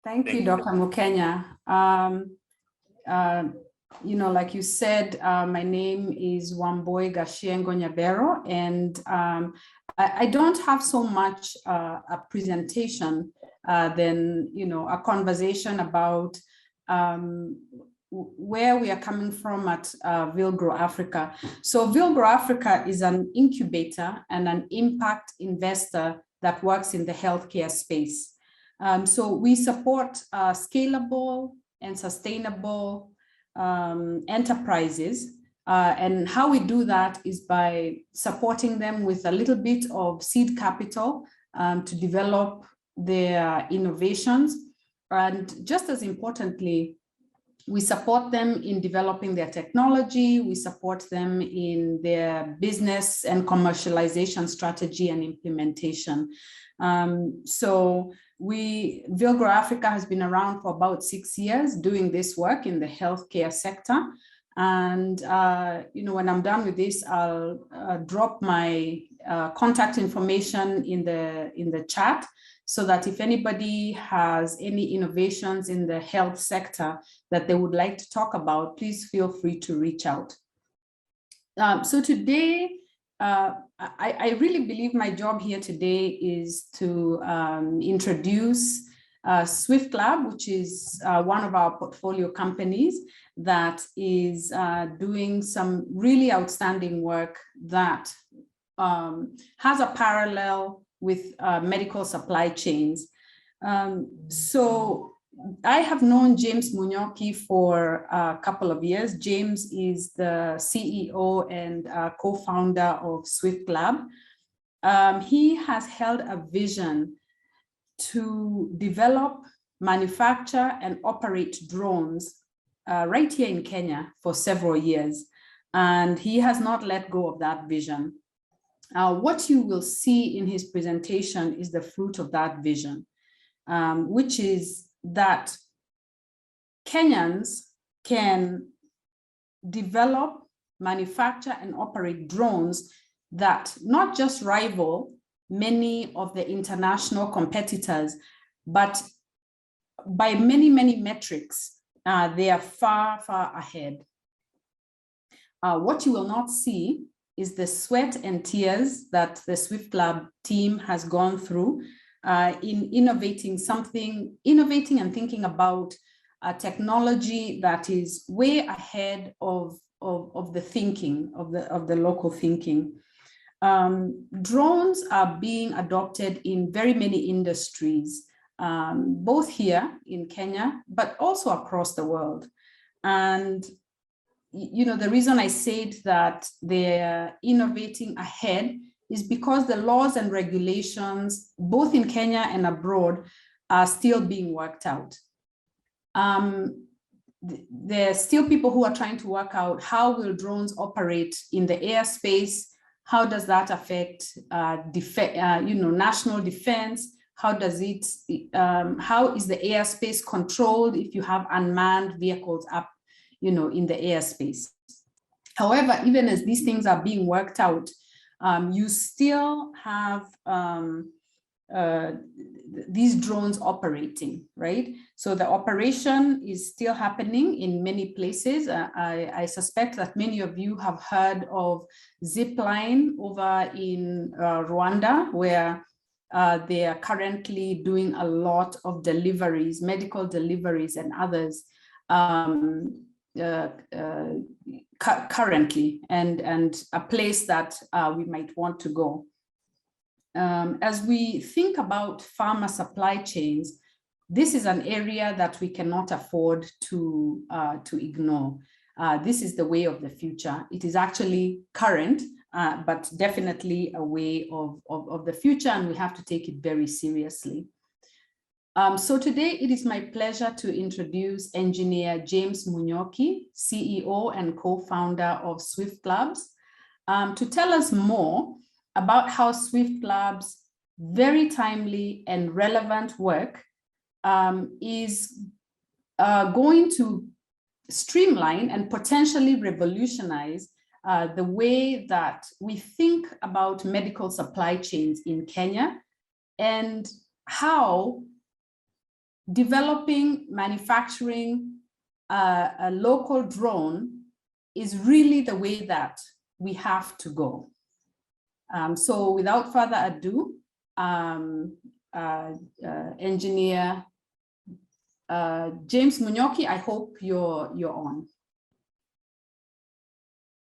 Thank you, Dr. Mukenya. Like you said, my name is Wambui G Nyabero, and I don't have so much a presentation than, a conversation about where we are coming from at Villgro Africa. So Villgro Africa is an incubator and an impact investor that works in the healthcare space. So we support scalable and sustainable enterprises. And how we do that is by supporting them with a little bit of seed capital to develop their innovations. And just as importantly, we support them in developing their technology. We support them in their business and commercialization strategy and implementation. So Villgro Africa has been around for about 6 years doing this work in the healthcare sector. And, when I'm done with this, I'll drop my contact information in the chat, so that if anybody has any innovations in the health sector that they would like to talk about, please feel free to reach out. So today, I really believe my job here today is to introduce Swift Lab, which is one of our portfolio companies that is doing some really outstanding work that has a parallel with medical supply chains. So I have known James Munyoki for a couple of years. James is the CEO and co-founder of Swift Lab. He has held a vision to develop, manufacture, and operate drones right here in Kenya for several years. And he has not let go of that vision. What you will see in his presentation is the fruit of that vision, which is that Kenyans can develop, manufacture, and operate drones that not just rival many of the international competitors, but by many, many metrics, they are far, far ahead. What you will not see is the sweat and tears that the Swift Lab team has gone through in innovating and thinking about a technology that is way ahead of the thinking, of the local thinking. Drones are being adopted in very many industries, both here in Kenya, but also across the world. And the reason I said that they're innovating ahead is because the laws and regulations, both in Kenya and abroad, are still being worked out. There's still people who are trying to work out how will drones operate in the airspace. How does that affect national defense? How is the airspace controlled if you have unmanned vehicles up in the airspace? However, even as these things are being worked out, you still have these drones operating, right? So the operation is still happening in many places. I suspect that many of you have heard of Zipline over in Rwanda, where they are currently doing a lot of deliveries, medical deliveries and others currently, and a place that we might want to go. As we think about pharma supply chains, this is an area that we cannot afford to ignore. This is the way of the future. It is actually current, but definitely a way of the future, and we have to take it very seriously. So today it is my pleasure to introduce engineer James Munyoki, CEO and co-founder of Swift Labs, to tell us more about how Swift Labs' very timely and relevant work is going to streamline and potentially revolutionize the way that we think about medical supply chains in Kenya, and how developing, manufacturing a local drone is really the way that we have to go. So without further ado, Engineer James Munyoki, I hope you're on.